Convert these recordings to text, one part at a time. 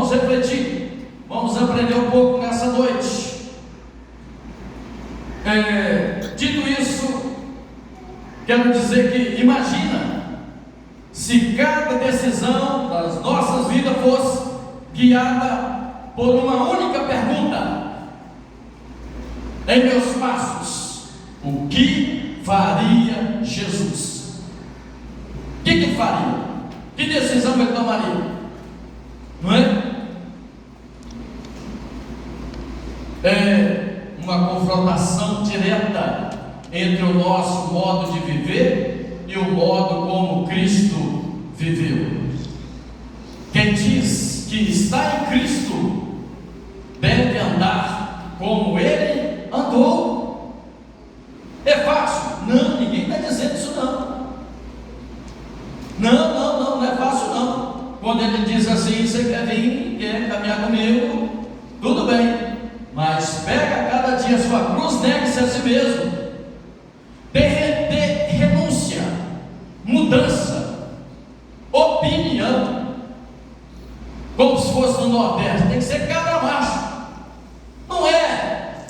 vamos refletir, vamos aprender um pouco nessa noite. Dito isso, quero dizer que imagina se cada decisão das nossas vidas fosse guiada por uma única pergunta: em meus passos, o que faria Jesus? O que ele faria? Que decisão ele tomaria? Não é? É uma confrontação direta entre o nosso modo de viver e o modo como Cristo viveu. Quem diz que está em Cristo deve andar como Ele andou. É fácil? Não, ninguém está dizendo isso não. Não é fácil não. Quando Ele diz assim: você quer vir, quer caminhar comigo, tudo bem, mas pega cada dia a sua cruz, negue-se a si mesmo. Ter renúncia, mudança, opinião, como se fosse no Nordeste, tem que ser cabra macho, não é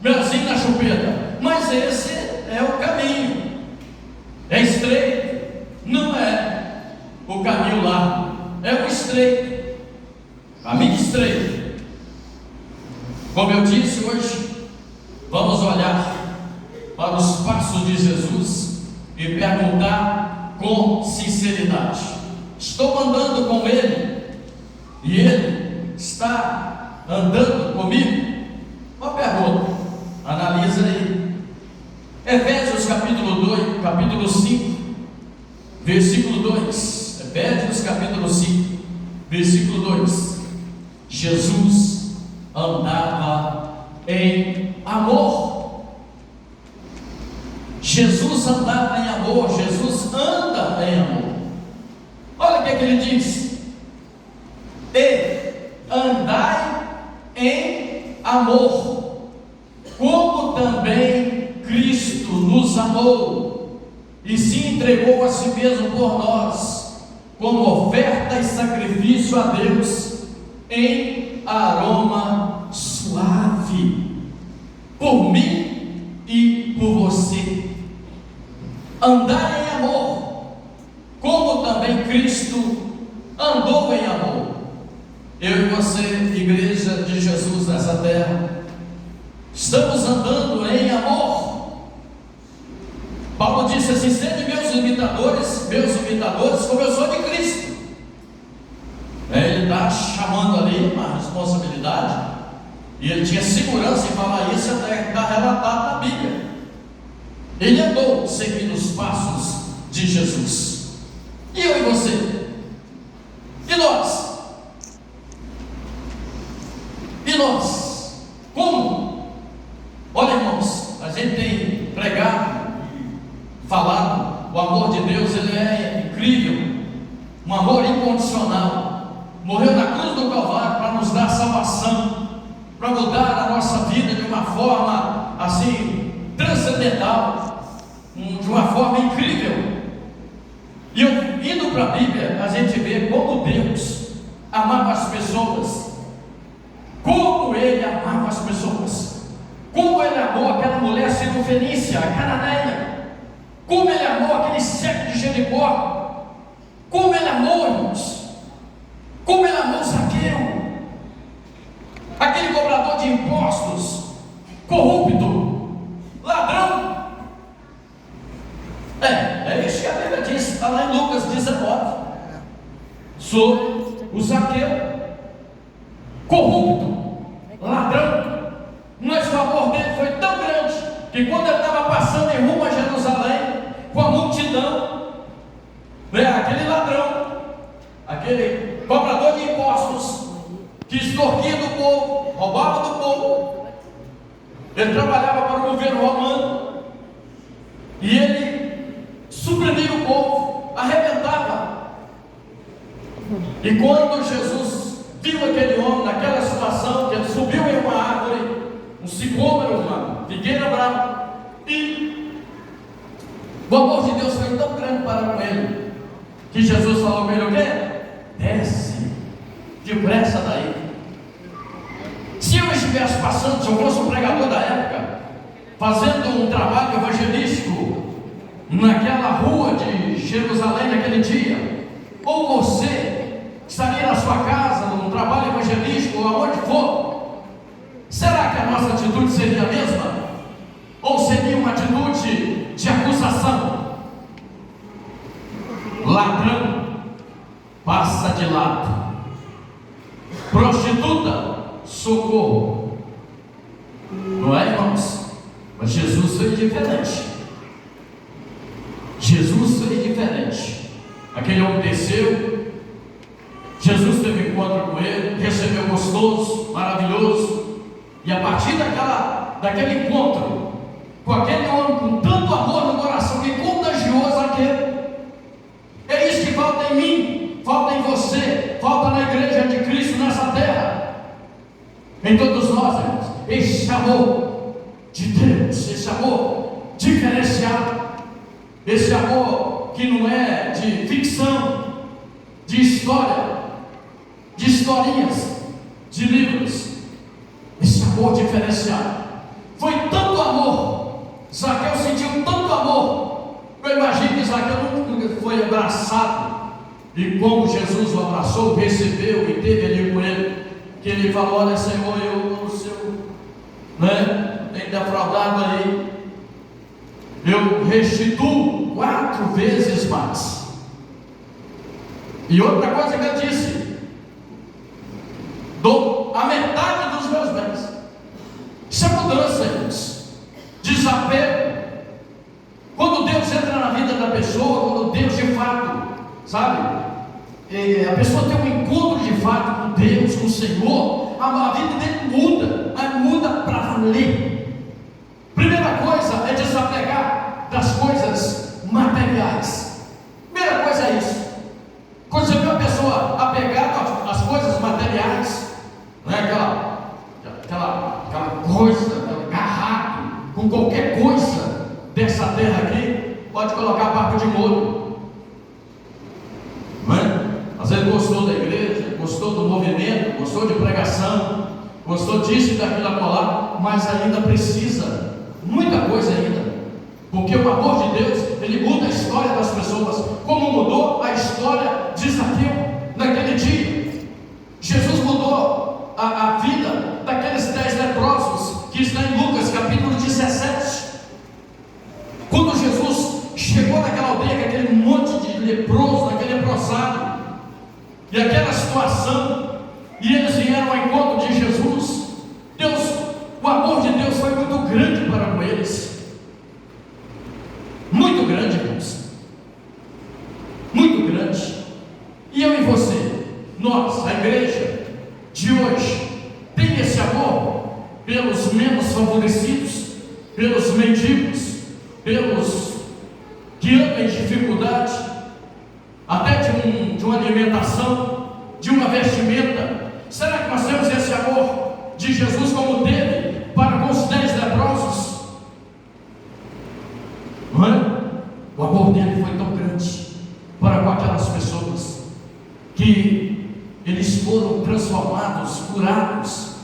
melzinho na chupeta, mas esse é o caminho, é estreito, não é o caminho largo, é o estreito, caminho estreito. Como eu disse, hoje vamos olhar para os passos de Jesus e perguntar com sinceridade: estou andando com Ele e Ele está andando comigo? Uma pergunta, analisa aí. Efésios capítulo 5, versículo 2. Efésios capítulo 5, versículo 2. Jesus andava em amor. Jesus andava em amor, Jesus anda em amor. Olha o que ele diz: e andai em amor, como também Cristo nos amou e se entregou a si mesmo por nós, como oferta e sacrifício a Deus, em aroma suave, por mim e por você. Andar em amor, como também Cristo andou em amor. Eu e você, igreja de Jesus nessa terra, estamos andando em amor. Paulo disse assim: sede meus imitadores, como eu sou de Cristo. Ele está chamando ali uma responsabilidade, e ele tinha segurança em falar isso, até está relatado na Bíblia. Ele andou seguindo os passos de Jesus. E eu e você? E nós? E nós? Como? Olha, irmãos, a gente tem pregado, falado, o amor de Deus, ele é incrível, um amor incondicional. Morreu na cruz do Calvário para nos dar salvação, para mudar a nossa vida de uma forma assim transcendental, de uma forma incrível. E indo para a Bíblia, a gente vê como Deus amava as pessoas, como Ele amava as pessoas, como Ele amou aquela mulher cirofenícia, a cananeia, como Ele amou aquele cego de Jericó, como Ele amou, irmãos, como Ele amou Zaqueu, aquele cobrador de impostos, corrupto, ladrão. É isso que a Bíblia diz, está lá em Lucas 19, sobre o Zaqueu, corrupto, ladrão, mas o amor dele foi tão grande, que quando ele estava passando em rumo a Jerusalém, com a multidão, aquele ladrão, aquele cobrador de impostos, que extorquia do povo, roubava do povo, ele trabalhava para o governo romano, e ele suprimia o povo, arrebentava. E quando Jesus viu aquele homem naquela situação, que ele subiu em uma árvore, um sicômoro, uma figueira brava, e o amor de Deus foi tão grande para com ele, que Jesus falou com ele: o quê? Desce depressa daí, se eu fosse um pregador da época, fazendo um trabalho evangelístico naquela rua de Jerusalém naquele dia, ou você estaria na sua casa, num trabalho evangelístico, ou aonde for, será que a nossa atitude seria a mesma? Ou seria uma atitude de acusação? Ladrão, passa de lado. Prostituta, socorro. Não é, irmãos? Mas Jesus foi diferente. Jesus foi diferente. Aquele homem desceu, Jesus teve encontro com ele, recebeu gostoso, maravilhoso, e a partir daquele encontro com aquele homem com tanto amor no coração, que contagioso aquele. É isso que falta em mim, falta em você, falta na igreja de Cristo nessa terra, em todos nós, irmãos. Esse amor de Deus, esse amor diferenciado, esse amor que não é de ficção, de história, de historinhas, de livros, esse amor diferenciado. Foi tanto amor, Zaqueu sentiu tanto amor. Eu imagino que Zaqueu nunca foi abraçado, e como Jesus o abraçou, recebeu e teve ali com ele, que ele falou: olha, Senhor, eu no seu, tem defraudado ali, eu restituo 4 vezes mais. E outra coisa que ele disse: dou a metade dos meus bens. Isso é mudança, irmãos. Desapego. Quando Deus entra na vida da pessoa, quando Deus de fato, sabe, a pessoa tem um encontro de fato com Deus, com o Senhor, a vida dele muda, mas muda para valer. Primeira coisa é desapegar das coisas materiais. Primeira coisa é isso. Quando você vê uma pessoa apegada às coisas materiais, aquela coisa, aquele carrato, com qualquer coisa dessa terra aqui, pode colocar barco de molho, não é? Às vezes gostou da igreja, gostou do movimento, gostou de pregação, gostou disso e daquilo acolá, mas ainda precisa, muita coisa ainda, porque o amor de Deus, ele muda a história das pessoas, como mudou a história de Zaqueu naquele dia. Jesus mudou a vida daqueles 10 leprosos, que está em Lucas capítulo 17. Quando Jesus chegou naquela aldeia, com aquele monte de leproso, naquele leprosado, e aquela situação, e eles vieram ao encontro de Jesus, o amor de Deus foi muito grande para com eles, muito grande, irmãos, muito grande. E eu e você, nós, a igreja de hoje, tem esse amor pelos menos favorecidos, pelos mendigos, pelos que andam em dificuldade, até de uma alimentação, de uma vestimenta. Será que nós temos esse amor de Jesus como teve para com os 10 leprosos? Não é? O amor dele foi tão grande para com aquelas pessoas, que eles foram transformados, curados.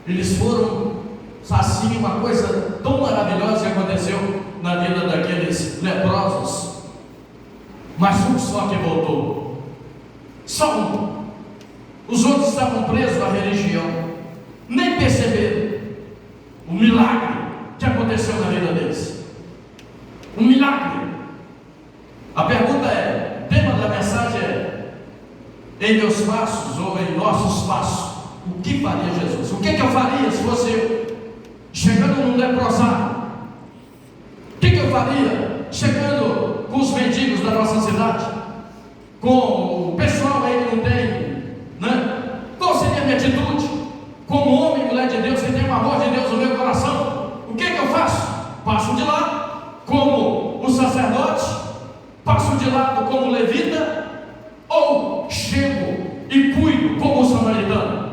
Eles foram, assim, uma coisa tão maravilhosa que aconteceu na vida daqueles leprosos. Mas um só que voltou, só um. Os outros estavam presos à religião, nem perceberam o milagre que aconteceu na vida deles. Um milagre. A pergunta é, o tema da mensagem é: em meus passos ou em nossos passos, o que faria Jesus? O que eu faria se fosse eu chegando num leprosado? O que eu faria chegando com os mendigos da nossa cidade, com o pessoal aí que não tem, né? Qual seria a minha atitude? Como homem e mulher de Deus, que tem o amor de Deus no meu coração, o que eu faço? Passo de lado como o sacerdote? Passo de lado como levita? Ou chego e cuido como o samaritano?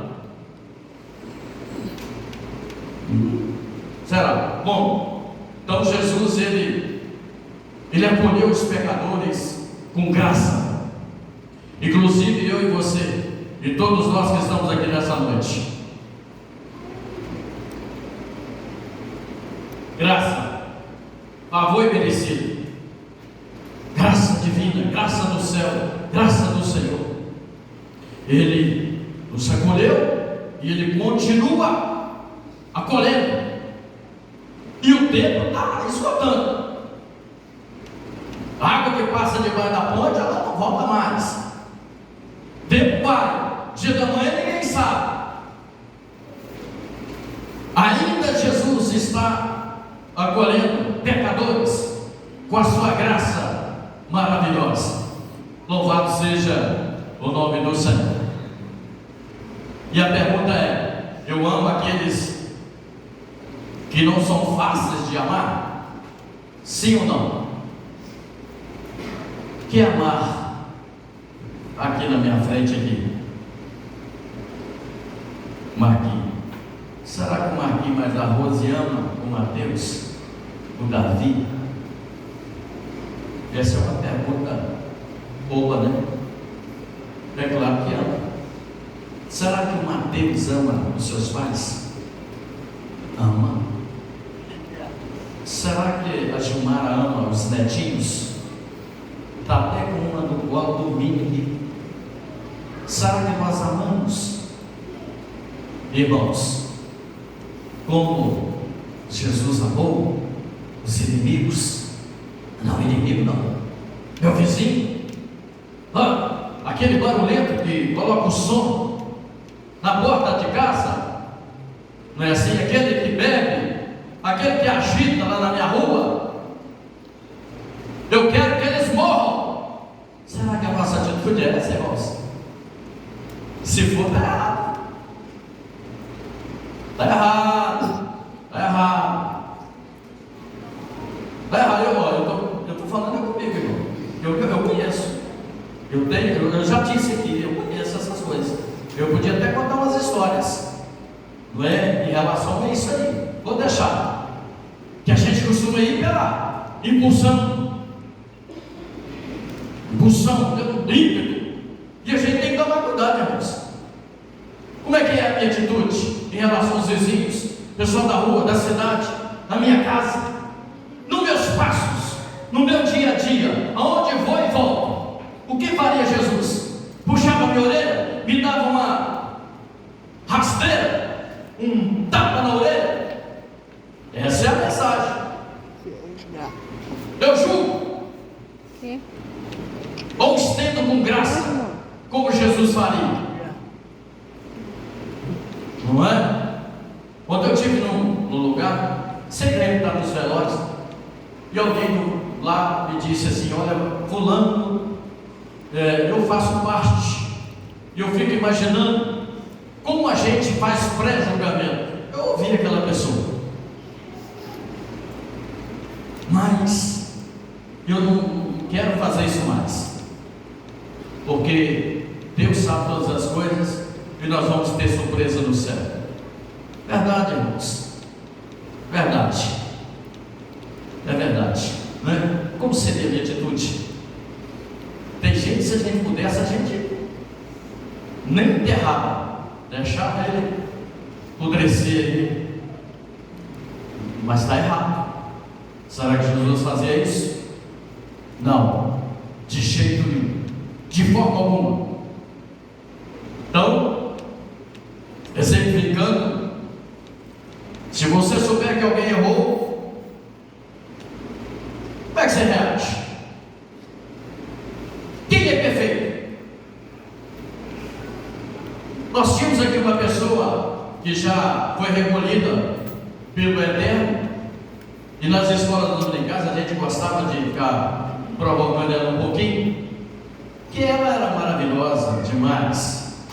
Será? Bom, então Jesus, ele acolheu os pecadores com graça, inclusive eu e você, e todos nós que estamos aqui nessa noite. Graça, favor e merecido, graça divina, graça do céu, graça do Senhor. Ele nos acolheu e Ele continua acolhendo. E o tempo está esgotando. A água que passa debaixo da ponte, ela não volta mais. Tempo vai. Dia da manhã ninguém sabe. Ainda Jesus está acolhendo pecadores com a sua graça maravilhosa. Louvado seja o nome do Senhor. E a pergunta é: eu amo aqueles que não são fáceis de amar? Sim ou não? Que amar aqui na minha frente aqui? Marquinhos. Será que o Marquinhos mais a Rose ama o Mateus, o Davi? Essa é uma pergunta boba, né? É claro que ama. Será que o Mateus ama os seus pais? Ama. Será que a Gilmara ama os netinhos? Está até com uma do qual dormindo aqui. Será que nós amamos? Irmãos, como Jesus amou os inimigos? Não, inimigo não, meu vizinho, aquele barulhento que coloca o som na porta de casa, não é assim? Aquele que bebe, aquele que agita lá na minha rua, eu quero que eles morram. Será que a nossa atitude é essa, irmãos? Se for, está errado. Está errado. Está errado. Está errado, irmão. Eu estou falando comigo, irmão. Eu conheço. Eu já disse aqui, eu conheço essas coisas. Eu podia até contar umas histórias, não é? Em relação a isso aí. Vou deixar. Que a gente costuma ir pela impulsão, pelo ímpeto. E a gente tem que tomar cuidado, irmãos. Como é que é a minha atitude em relação aos vizinhos, pessoal da rua, da cidade, na minha casa, nos meus passos, no meu dia a dia, aonde vou e volto? O que faria Jesus? Puxava minha orelha, me dava uma rasteira, um tapa na orelha? Essa é a mensagem. Eu julgo ou estendo com graça, como Jesus faria? Não é? Quando eu estive num lugar, sempre está nos velórios, e alguém lá me disse assim: olha, fulano, eu faço parte, e eu fico imaginando como a gente faz pré-julgamento. Eu ouvi aquela pessoa, mas eu não quero fazer isso mais, porque Deus sabe todas as coisas e nós vamos ter surpresa no céu. Verdade, irmãos? Verdade. É verdade, né? Como seria a minha atitude? Tem gente, se a gente pudesse, a gente nem enterrava, deixava ele apodrecer aí. Mas está errado. Será que Jesus fazia isso? Não, de jeito nenhum, de forma alguma. Então, exemplificando, se você souber que alguém errou, como é que você reage? Quem é perfeito? Nós tínhamos aqui uma pessoa que já foi recolhida pelo Eterno, e nas escolas dominicais a gente gostava de ficar provocando ela um pouquinho, que ela era maravilhosa demais,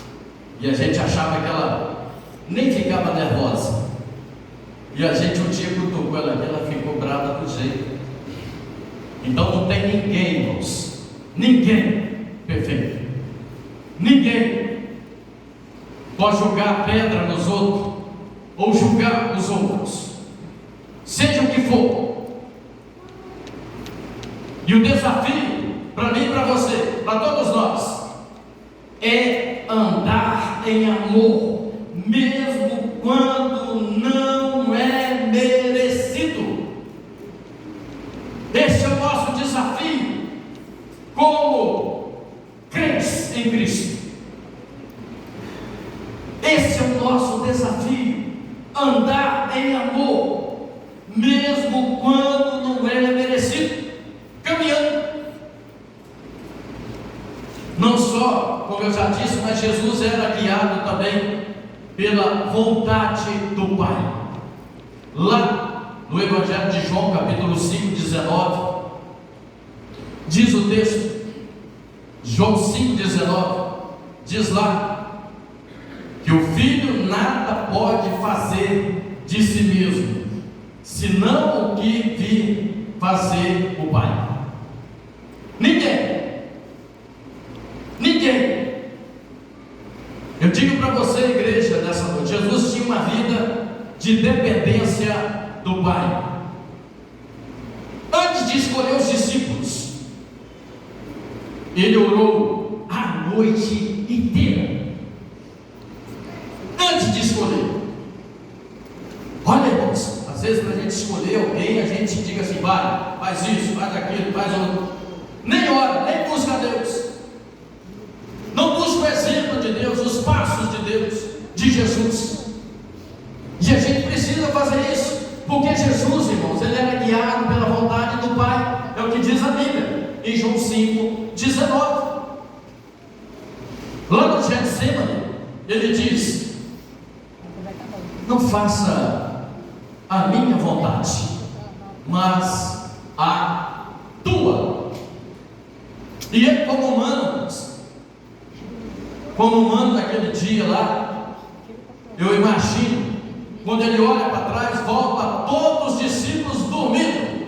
e a gente achava que ela nem ficava nervosa, e a gente um dia cutucou ela aqui, ela ficou brava do jeito. Então não tem ninguém, irmãos, ninguém perfeito, ninguém pode jogar pedra nos outros, ou julgar os outros, seja o que for. E o desafio para mim e para você, para todos nós, é andar em amor, mesmo quando não é merecido. como crentes em Cristo. Esse é o nosso desafio, andar em amor, mesmo quando não é merecido, caminhando. Não só, como eu já disse, mas Jesus era guiado também pela vontade do Pai. Lá no Evangelho de João, capítulo 5, 19, diz o texto, João 5, 19, diz lá, que o Filho nada pode fazer de si mesmo, senão o que vir fazer o Pai. Ninguém. Eu digo para você, igreja, nessa noite, Jesus tinha uma vida de dependência do Pai. Antes de escolher os discípulos, ele orou a noite inteira. Antes de escolher. Olha, irmãos, às vezes para a gente escolher alguém, a gente diga assim: vai, faz isso, faz aquilo, faz outro. Nem ora, nem busca a Deus. Não busca o exemplo de Deus, os passos de Deus, de Jesus. E a gente precisa fazer isso, porque Jesus, irmãos, ele era guiado pela vontade do Pai. É o que diz a Bíblia, em João 5, 19. Lá no Getsemane, ele diz: não faça a minha vontade, mas a tua. E ele, como humano naquele dia lá, eu imagino, quando ele olha para trás, volta todos os discípulos dormindo,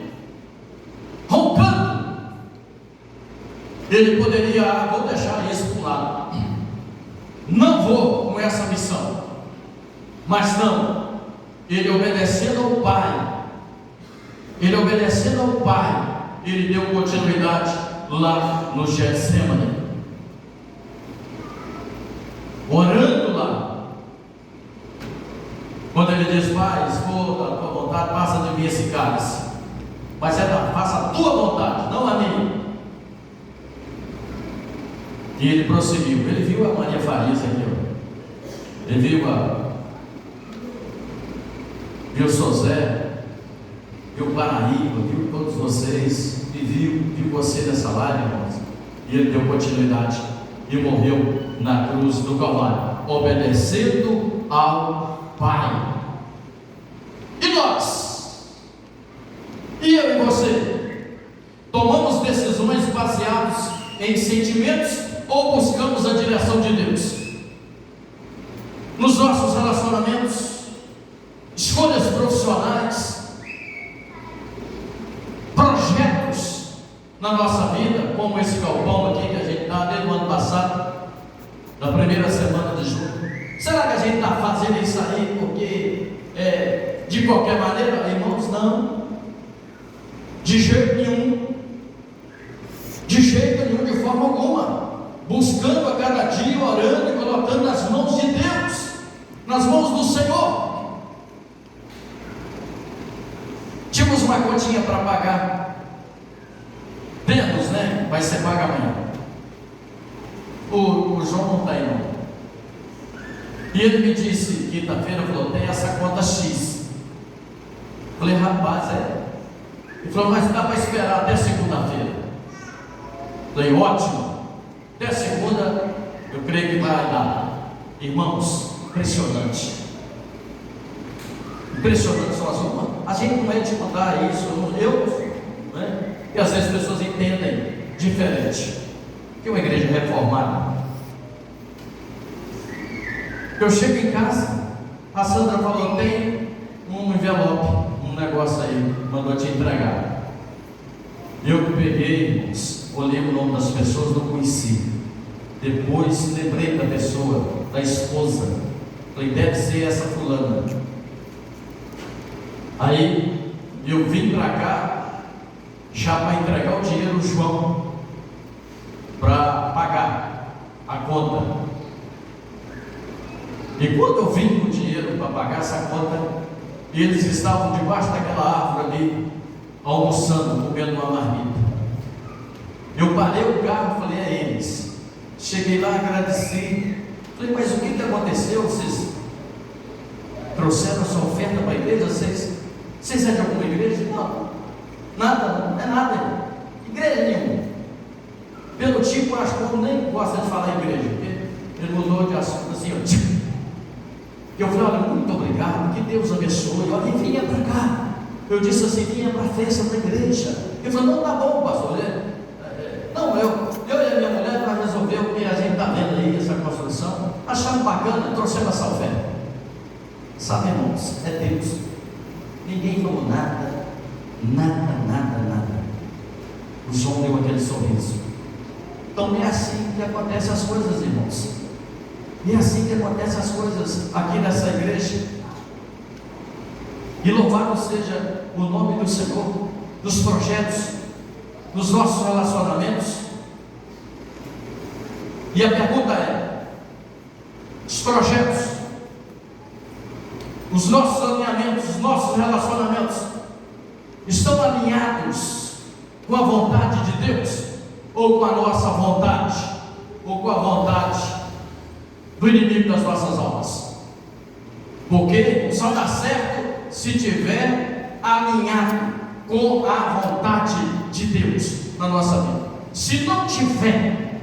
roncando. Ele poderia: vou deixar isso para um lado, não vou com essa missão. Mas não, ele obedecendo ao Pai, ele deu continuidade lá no Getsemane, orando lá. Quando ele diz: Pai, se for da tua vontade, passa de mim esse cálice, mas faça a tua vontade, não a minha. E ele prosseguiu. Ele viu a Maria Farias aqui, ó. Ele viu Sozé, viu Paraíba, viu todos vocês, e viu você nessa live, irmãos. E ele deu continuidade e morreu na cruz do Calvário, obedecendo ao Pai. E nós? E eu e você? Tomamos decisões baseadas em sentimentos ou buscamos a direção de Deus? Nos nossos relacionamentos, escolhas profissionais, projetos na nossa vida, como esse galpão aqui que a gente está desde o ano passado, na primeira semana de julho. Será que a gente está fazendo isso aí porque de qualquer maneira, irmãos? Não, de jeito nenhum, de forma alguma. Buscando a cada dia, orando e colocando nas mãos de Deus, nas mãos do Senhor. Tínhamos uma continha para pagar. Temos, né? Vai ser paga amanhã. O João não está aí não. E ele me disse, quinta-feira, falou: tem essa conta X. Falei: rapaz, Ele falou: mas dá para esperar até segunda-feira. Falei: ótimo. Até segunda, eu creio que vai dar. Irmãos, impressionante. Impressionante são as coisas. A gente não é de mandar isso, né? E às vezes as pessoas entendem diferente. Que uma igreja reformada. Eu chego em casa, a Sandra falou: tem um envelope, um negócio aí, mandou te entregar. Eu que peguei, irmãos, olhei o nome das pessoas, não conheci. Depois lembrei da pessoa, da esposa. Falei: deve ser essa fulana. Aí eu vim para cá, já para entregar o dinheiro ao João, para pagar a conta. E quando eu vim com o dinheiro para pagar essa conta, eles estavam debaixo daquela árvore ali, almoçando, comendo uma marmita. Eu parei o carro, falei: é eles. Cheguei lá, agradeci. Falei: mas o que aconteceu? Vocês trouxeram essa oferta para a igreja? Vocês é de alguma igreja? Não, nada, não é nada. Igreja nenhuma. Pelo tipo, acho que eu nem gosto de falar igreja, porque ele mudou de assunto assim, ó. Eu falei: olha, muito obrigado, que Deus abençoe. Olha, e vinha para cá. Eu disse assim: vinha para a festa da igreja. Ele falou: não, tá bom, pastor. Não, eu e a minha mulher, nós resolvemos, porque a gente está vendo aí essa construção, achamos bacana, trouxemos essa oferta. Sabe, irmãos, é Deus. Ninguém falou nada. O João deu aquele sorriso. Então é assim que acontecem as coisas, irmãos. E é assim que acontecem as coisas aqui nessa igreja. E louvado seja o nome do Senhor, dos projetos, dos nossos relacionamentos. E a pergunta é: os projetos, os nossos alinhamentos, os nossos relacionamentos estão alinhados com a vontade de Deus, ou com a nossa vontade, ou com a vontade do inimigo das nossas almas? Porque só dá certo se tiver alinhado com a vontade de Deus na nossa vida. Se não tiver,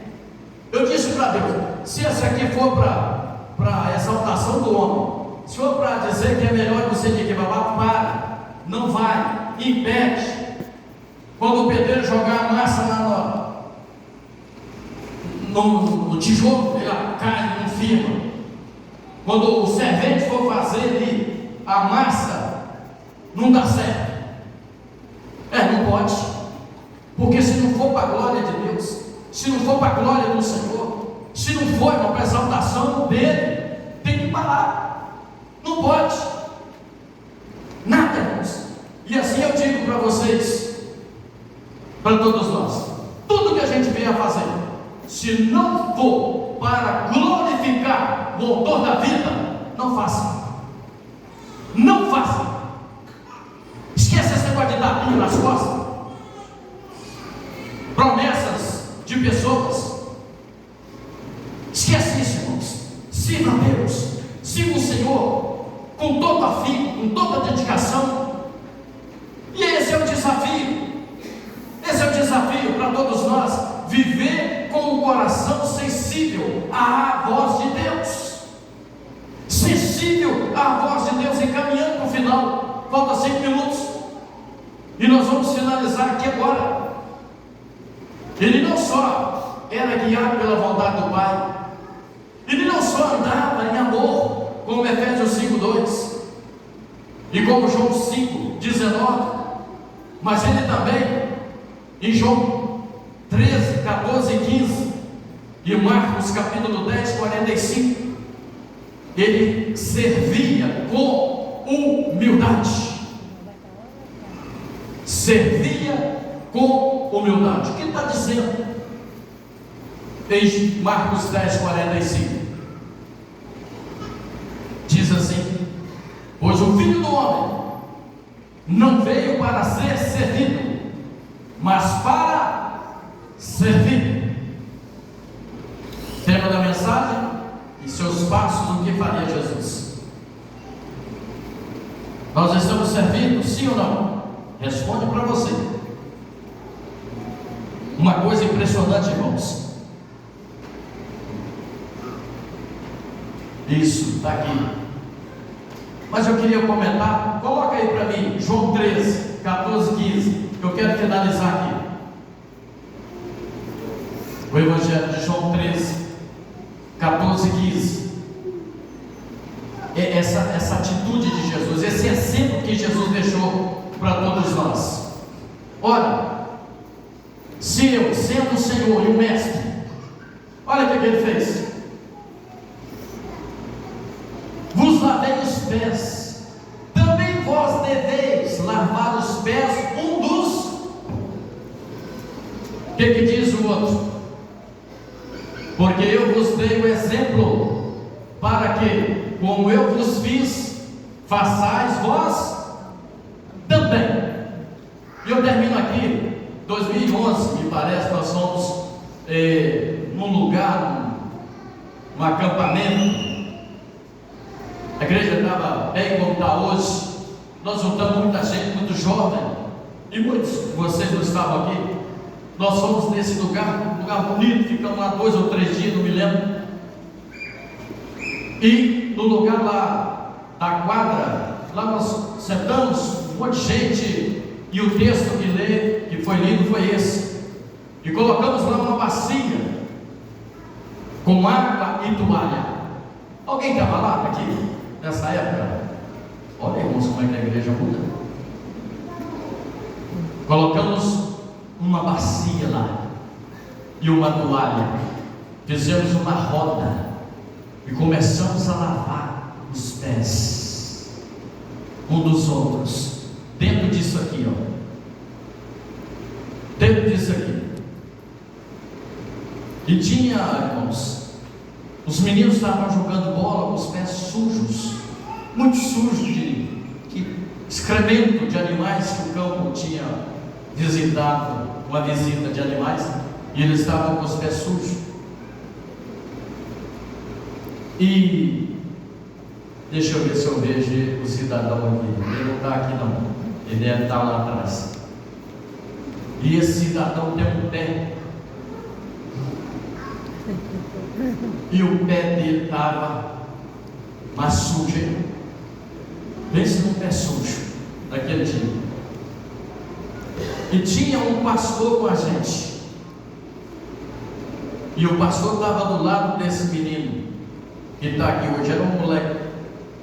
eu disse para Deus: se essa aqui for para exaltação do homem, se for para dizer que é melhor você de que babá, não vai, impede. Quando o pedreiro jogar a massa lá no tijolo, ele cai, não firma. Quando o servente for fazer ali a massa, não dá certo. Não pode, porque se não for para a glória de Deus, se não for para a glória do Senhor, se não for para a exaltação dele, tem que parar. Não pode nada, irmãos. E assim eu digo para vocês, para todos nós: tudo que a gente vier a fazer, se não for para glorificar o autor da vida, não faça. Não faça. Esquece esse negócio de dar nas costas, promessas de pessoas. Esquece isso, irmãos. Sirva a Deus, sirva o Senhor com todo afinco, com toda dedicação. E esse é o desafio. Esse é o desafio para todos nós: viver com o coração sensível à voz de Deus, sensível à voz de Deus. E caminhando para o final, falta 5 minutos e nós vamos finalizar aqui agora. Ele não só era guiado pela vontade do Pai, ele não só andava em amor, como Efésios 5:2 e como João 5:19, mas ele também, em João 13, 14 e 15 e Marcos capítulo 10, 45, ele servia com humildade. Servia com humildade. O que está dizendo em Marcos 10, 45? Diz assim: pois o Filho do Homem não veio para ser servido, mas para servir. Tema da mensagem: e seus passos, o que faria Jesus? Nós estamos servindo, sim ou não? Responde para você. Uma coisa impressionante, irmãos. Isso, está aqui. Mas eu queria comentar. Coloca aí para mim, João 13, 14, 15. Eu quero finalizar aqui. O Evangelho de João 13, 14, 15. Essa atitude de Jesus, esse exemplo que Jesus deixou para todos nós. Olha, se eu, sendo o Senhor e o Mestre, olha o que ele fez: vos lavei os pés, também vós deveis lavar os pés um dos. O que diz o outro? Porque eu vos dei o exemplo, para que, como eu vos fiz, façais vós também. E eu termino aqui 2011, me parece, nós fomos num lugar, num acampamento. A igreja estava bem como está hoje. Nós juntamos muita gente, muito jovem, e muitos de vocês não estavam aqui. Nós fomos nesse lugar, um lugar bonito, ficamos lá 2 ou 3 dias, não me lembro. E no lugar lá da quadra, lá nós sentamos, um monte de gente, e o texto que foi lido foi esse. E colocamos lá uma bacia com água e toalha. Alguém estava lá aqui nessa época? Olha, irmãos, como é que a igreja muda. Colocamos uma bacia lá e uma toalha, fizemos uma roda e começamos a lavar os pés um dos outros, dentro disso aqui, ó, dentro disso aqui. E tinha, irmãos, os meninos estavam jogando bola com os pés sujos, muito sujos de excremento de animais que o campo tinha visitado, uma visita de animais, e eles estavam com os pés sujos. E deixa eu ver se eu vejo o cidadão aqui. Ele não está aqui não, ele deve estar lá atrás. E esse cidadão tem um pé, e o pé dele estava mais sujo. Pense num pé sujo naquele dia. E tinha um pastor com a gente, e o pastor estava do lado desse menino que está aqui hoje. Era um moleque,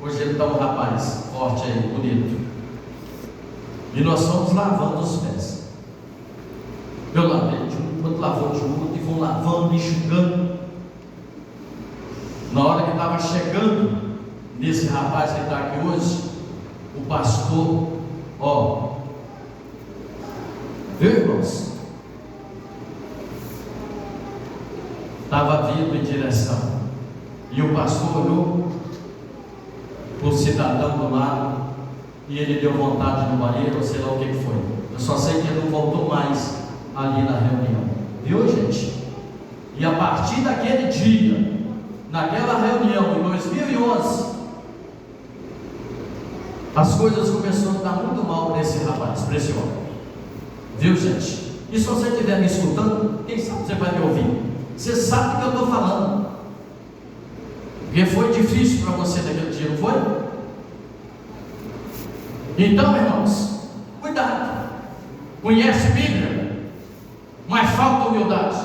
hoje ele está um rapaz forte aí, bonito. E nós fomos lavando os pés. Eu lavei de um, quando lavou de outro, e vão lavando, enxugando. Na hora que estava chegando nesse rapaz que está aqui hoje, o pastor, ó, viu, irmãos? Estava vindo em direção, e o pastor olhou para o cidadão do lado, e ele deu vontade no banheiro, ou sei lá o que foi. Eu só sei que ele não voltou mais ali na reunião, viu, gente? E a partir daquele dia, naquela reunião em 2011, as coisas começaram a dar muito mal para esse rapaz, para esse homem, viu, gente? E se você estiver me escutando, quem sabe você vai me ouvir. Você sabe o que eu estou falando, porque foi difícil para você naquele dia, não foi? Então, irmãos, cuidado. Conhece Bíblia, mas falta humildade.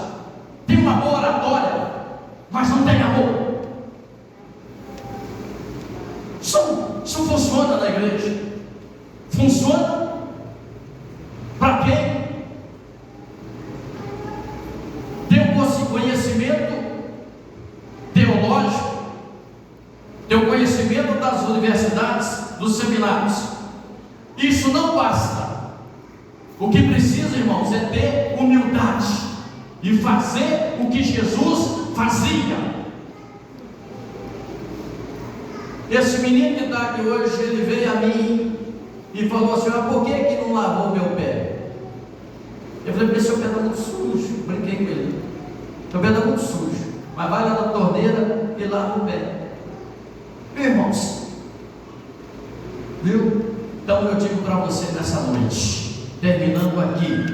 Tem uma boa oratória, mas não tem amor. Isso funciona na igreja. Funciona para quem tem um conhecimento teológico, tem o conhecimento das universidades, dos seminários. Isso não basta. O que precisa, irmãos, é ter humildade e fazer o que Jesus fazia. Esse menino que está aqui hoje, ele veio a mim e falou assim: por que não lavou o meu pé? Eu falei: seu pé está muito sujo. Brinquei com ele: seu pé está muito sujo, mas vai lá na torneira e lava o pé. Irmãos, viu? Então eu digo para você nessa noite, terminando aqui,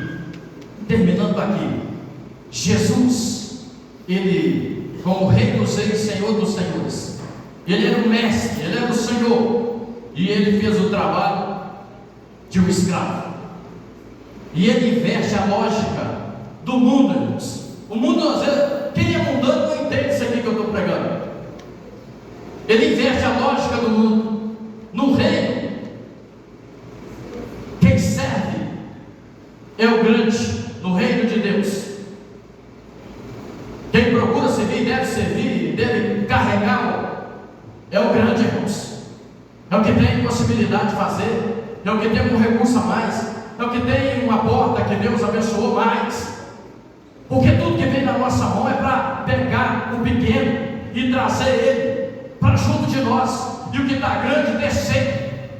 Jesus, ele, como Rei dos Reis, Senhor dos Senhores, ele era o mestre, ele era o Senhor, e ele fez o trabalho de um escravo. E ele inverte a lógica do mundo, irmãos. O mundo, às vezes, quem é mundano não entende isso aqui que eu estou pregando. Ele inverte a lógica do mundo. No reino, quem serve é o grande. No reino de Deus, quem procura servir, deve carregar, é o grande, irmãos. É o que tem possibilidade de fazer, é o que tem um recurso a mais, é o que tem uma porta que Deus abençoou mais. Porque tudo que vem na nossa mão é para pegar o pequeno e trazer ele para junto de nós, e o que está grande descer.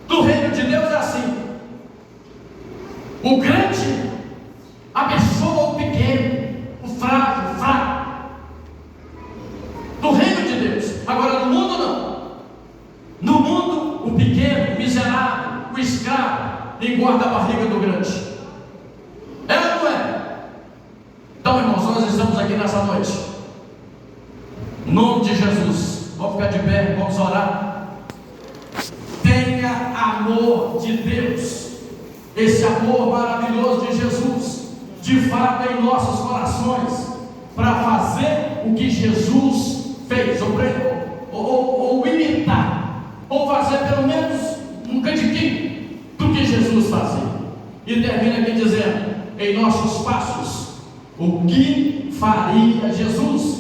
No reino de Deus é assim: o grande engorda a barriga do grande. É ou não é? Então, irmãos, nós estamos aqui nessa noite, em nome de Jesus. Vamos ficar de pé, vamos orar. Tenha amor de Deus, esse amor maravilhoso de Jesus, de fato em nossos corações, para fazer o que Jesus fez, ou imitar, ou fazer pelo menos um cantiquinho do que Jesus fazia. E termina aqui dizendo: em nossos passos, o que faria Jesus?